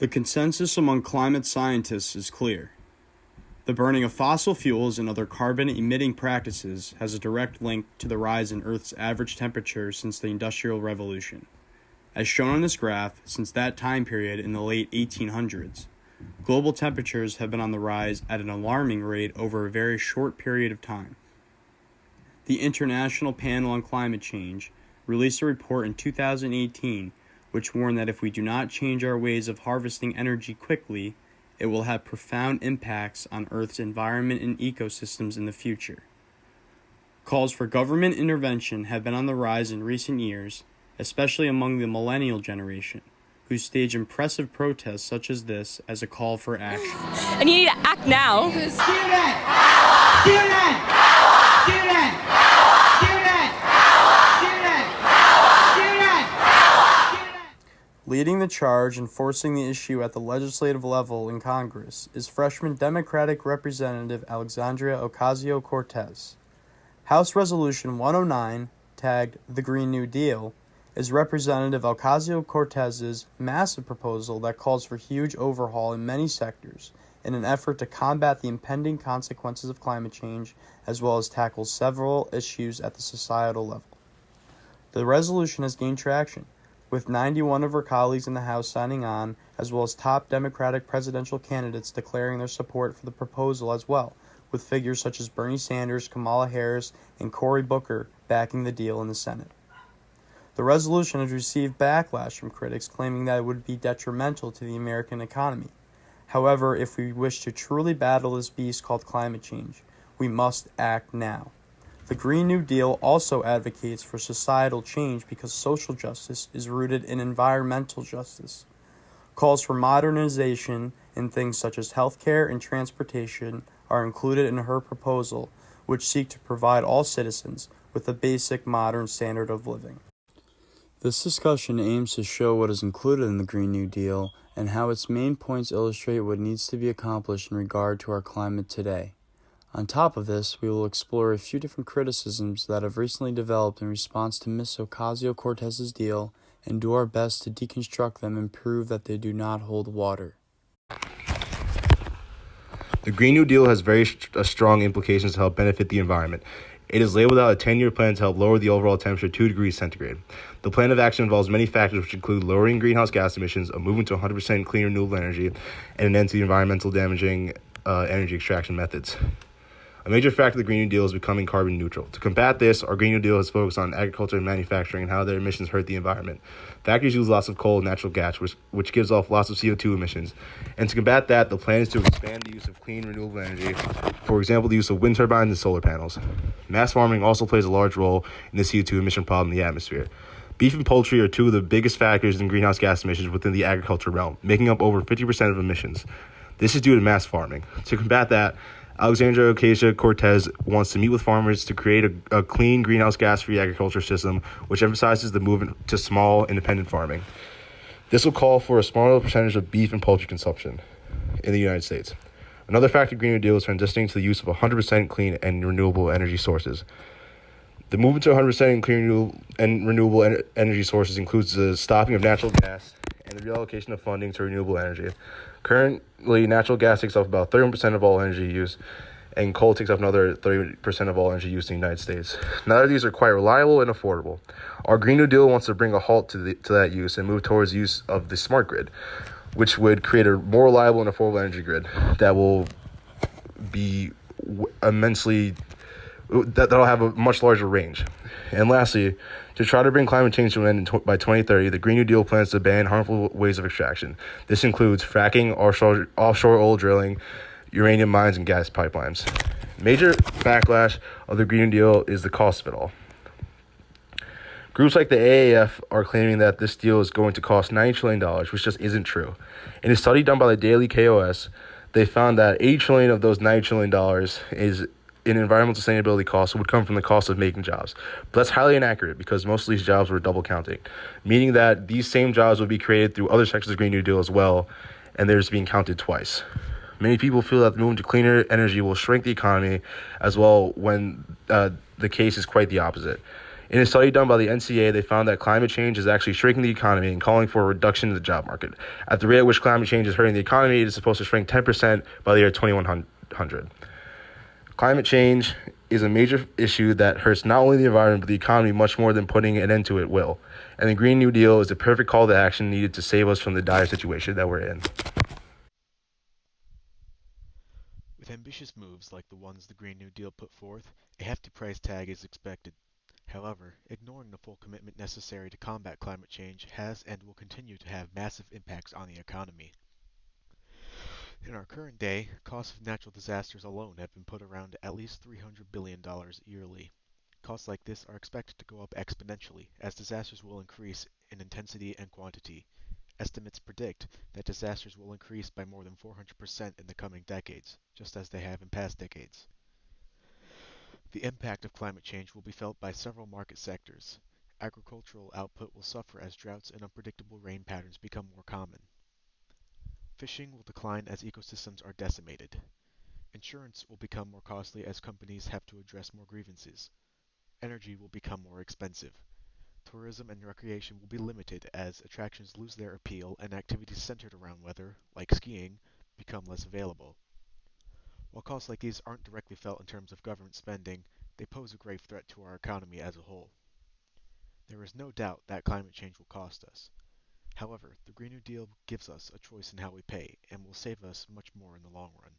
The consensus among climate scientists is clear. The burning of fossil fuels and other carbon-emitting practices has a direct link to the rise in Earth's average temperature since the Industrial Revolution. As shown on this graph, since that time period in the late 1800s, global temperatures have been on the rise at an alarming rate over a very short period of time. The International Panel on Climate Change released a report in 2018 which warned that if we do not change our ways of harvesting energy quickly, it will have profound impacts on Earth's environment and ecosystems in the future. Calls for government intervention have been on the rise in recent years, especially among the millennial generation, who stage impressive protests such as this as a call for action. And you need to act now. Student! Student! Student! Student! Student! Student! Leading the charge and forcing the issue at the legislative level in Congress is freshman Democratic Representative Alexandria Ocasio-Cortez. House Resolution 109, tagged the Green New Deal, is Representative Ocasio-Cortez's massive proposal that calls for huge overhaul in many sectors in an effort to combat the impending consequences of climate change as well as tackle several issues at the societal level. The resolution has gained traction, with 91 of her colleagues in the House signing on, as well as top Democratic presidential candidates declaring their support for the proposal as well, with figures such as Bernie Sanders, Kamala Harris, and Cory Booker backing the deal in the Senate. The resolution has received backlash from critics claiming that it would be detrimental to the American economy. However, if we wish to truly battle this beast called climate change, we must act now. The Green New Deal also advocates for societal change because social justice is rooted in environmental justice. Calls for modernization in things such as healthcare and transportation are included in her proposal, which seek to provide all citizens with a basic modern standard of living. This discussion aims to show what is included in the Green New Deal and how its main points illustrate what needs to be accomplished in regard to our climate today. On top of this, we will explore a few different criticisms that have recently developed in response to Ms. Ocasio-Cortez's deal and do our best to deconstruct them and prove that they do not hold water. The Green New Deal has very strong implications to help benefit the environment. It is labeled out a 10-year plan to help lower the overall temperature 2 degrees centigrade. The plan of action involves many factors which include lowering greenhouse gas emissions, a movement to 100% clean renewable energy, and an end to the environmental damaging energy extraction methods. A major factor of the Green New Deal is becoming carbon neutral. To combat this, our Green New Deal has focused on agriculture and manufacturing and how their emissions hurt the environment. Factories use lots of coal and natural gas, which gives off lots of CO2 emissions. And to combat that, the plan is to expand the use of clean renewable energy, for example, the use of wind turbines and solar panels. Mass farming also plays a large role in the CO2 emission problem in the atmosphere. Beef and poultry are two of the biggest factors in greenhouse gas emissions within the agriculture realm, making up over 50% of emissions. This is due to mass farming. To combat that, Alexandria Ocasio-Cortez wants to meet with farmers to create a clean greenhouse gas-free agriculture system, which emphasizes the movement to small, independent farming. This will call for a smaller percentage of beef and poultry consumption in the United States. Another factor of the Green New Deal is transitioning to the use of 100% clean and renewable energy sources. The movement to 100% clean and renewable energy sources includes the stopping of natural gas and the reallocation of funding to renewable energy. Currently, natural gas takes up about 31% of all energy use, and coal takes up another 30% of all energy used in the United States. Neither of these are quite reliable and affordable. Our Green New Deal wants to bring a halt to that use and move towards use of the smart grid, which would create a more reliable and affordable energy grid that will be that'll have a much larger range. And lastly, to try to bring climate change to an end by 2030, the Green New Deal plans to ban harmful ways of extraction. This includes fracking, offshore oil drilling, uranium mines, and gas pipelines. Major backlash of the Green New Deal is the cost of it all. Groups like the AAF are claiming that this deal is going to cost $90 trillion, which just isn't true. In a study done by the Daily KOS, they found that $80 trillion of those $90 trillion is in environmental sustainability costs would come from the cost of making jobs. But that's highly inaccurate because most of these jobs were double counting, meaning that these same jobs would be created through other sections of the Green New Deal as well, and they're just being counted twice. Many people feel that the movement to cleaner energy will shrink the economy as well when the case is quite the opposite. In a study done by the NCA, they found that climate change is actually shrinking the economy and calling for a reduction in the job market. At the rate at which climate change is hurting the economy, it is supposed to shrink 10% by the year 2100. Climate change is a major issue that hurts not only the environment but the economy much more than putting an end to it will. And the Green New Deal is the perfect call to action needed to save us from the dire situation that we're in. With ambitious moves like the ones the Green New Deal put forth, a hefty price tag is expected. However, ignoring the full commitment necessary to combat climate change has and will continue to have massive impacts on the economy. In our current day, costs of natural disasters alone have been put around at least $300 billion yearly. Costs like this are expected to go up exponentially, as disasters will increase in intensity and quantity. Estimates predict that disasters will increase by more than 400% in the coming decades, just as they have in past decades. The impact of climate change will be felt by several market sectors. Agricultural output will suffer as droughts and unpredictable rain patterns become more common. Fishing will decline as ecosystems are decimated. Insurance will become more costly as companies have to address more grievances. Energy will become more expensive. Tourism and recreation will be limited as attractions lose their appeal and activities centered around weather, like skiing, become less available. While costs like these aren't directly felt in terms of government spending, they pose a grave threat to our economy as a whole. There is no doubt that climate change will cost us. However, the Green New Deal gives us a choice in how we pay and will save us much more in the long run.